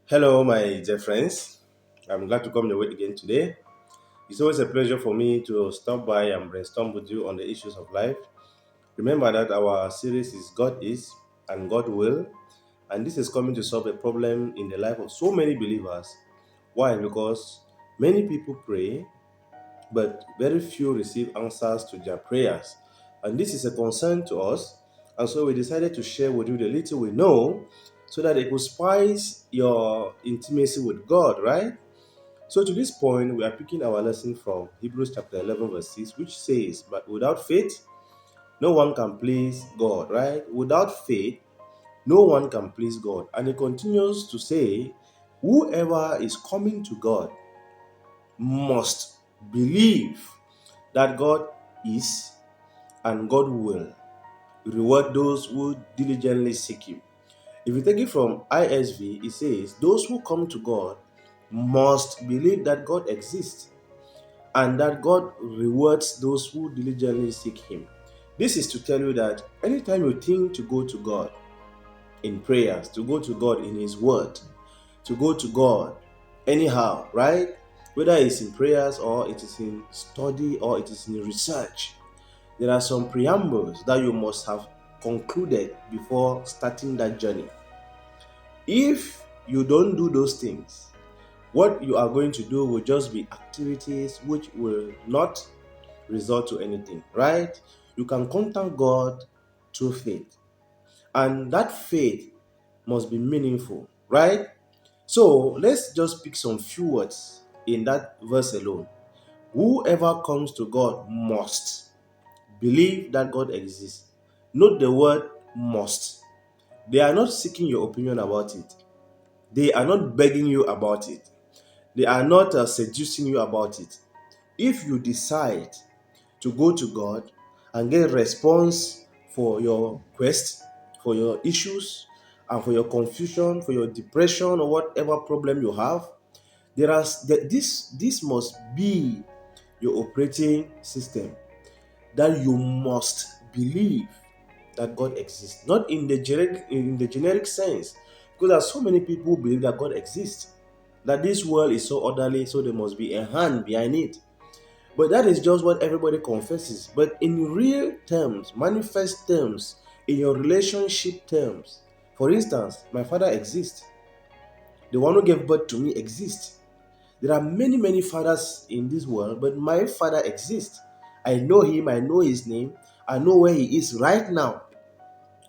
Hello, my dear friends. I'm glad to come your way again today. It's always a pleasure for me to stop by and brainstorm with you on the issues of life. Remember that our series is God is and God will, and this is coming to solve a problem in the life of so many believers. Why? Because many people pray, but very few receive answers to their prayers. And this is a concern to us. And so we decided to share with you the little we know so that it will spice your intimacy with God, right? So to this point, we are picking our lesson from Hebrews chapter 11, verse 6, which says, "But without faith, no one can please God," right? Without faith, no one can please God. And it continues to say, "Whoever is coming to God must believe that God is and God will reward those who diligently seek Him." If you take it from ISV, it says, "Those who come to God must believe that God exists and that God rewards those who diligently seek Him." This is to tell you that anytime you think to go to God in prayers, to go to God in His Word, to go to God anyhow, right? Whether it's in prayers or it is in study or it is in research, there are some preambles that you must have concluded before starting that journey. If you don't do those things, what you are going to do will just be activities which will not result to anything, right? You can contact God through faith, and that faith must be meaningful, right? So let's just pick some few words in that verse alone. Whoever comes to God must believe that God exists. Note the word must. They are not seeking your opinion about it. They are not begging you about it. They are not seducing you about it. If you decide to go to God and get response for your quest, for your issues, and for your confusion, for your depression, or whatever problem you have, this must be your operating system, that you must believe that God exists, not in the generic sense, because there are so many people who believe that God exists, that this world is so orderly, so there must be a hand behind it. But that is just what everybody confesses. But in real terms, manifest terms, in your relationship terms, for instance, my father exists. The one who gave birth to me exists. There are many, many fathers in this world, but my father exists. I know him, I know his name, I know where he is right now,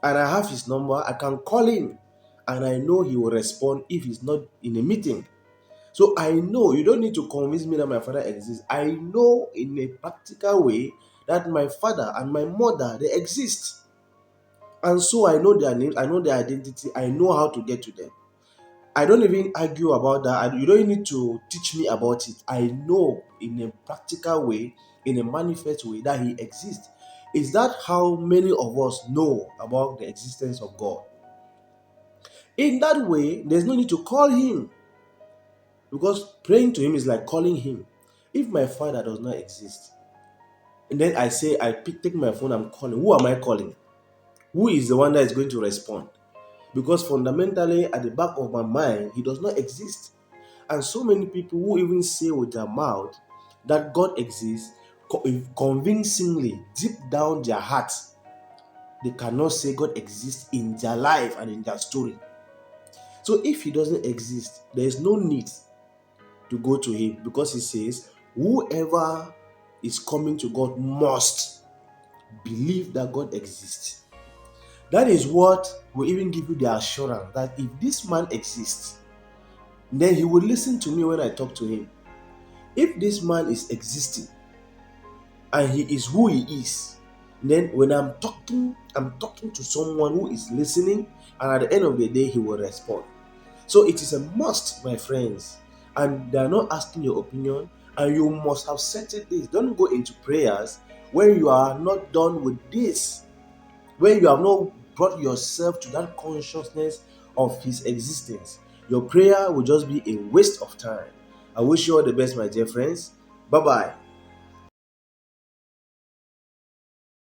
and I have his number. I can call him, and I know he will respond if he's not in a meeting. So I know you don't need to convince me that my father exists. I know in a practical way that my father and my mother, they exist. And so I know their names, I know their identity, I know how to get to them. I don't even argue about that. You don't need to teach me about it. I know in a practical way, in a manifest way, that He exists. Is that how many of us know about the existence of God? In that way, there's no need to call Him, because praying to Him is like calling Him. If my Father does not exist, and then I say, take my phone, I'm calling, who am I calling? Who is the one that is going to respond? Because fundamentally, at the back of my mind, He does not exist. And so many people who even say with their mouth that God exists, convincingly, deep down their hearts, they cannot say God exists in their life and in their story. So if He doesn't exist, there is no need to go to Him, because He says, whoever is coming to God must believe that God exists. That is what will even give you the assurance that if this man exists, then He will listen to me when I talk to Him. If this man is existing and he is who he is, then when I'm talking to someone who is listening, and at the end of the day, he will respond. So it is a must, my friends, and they are not asking your opinion, and you must have settled this. Don't go into prayers when you are not done with this, when you have not brought yourself to that consciousness of His existence. Your prayer will just be a waste of time. I wish you all the best, my dear friends. Bye bye.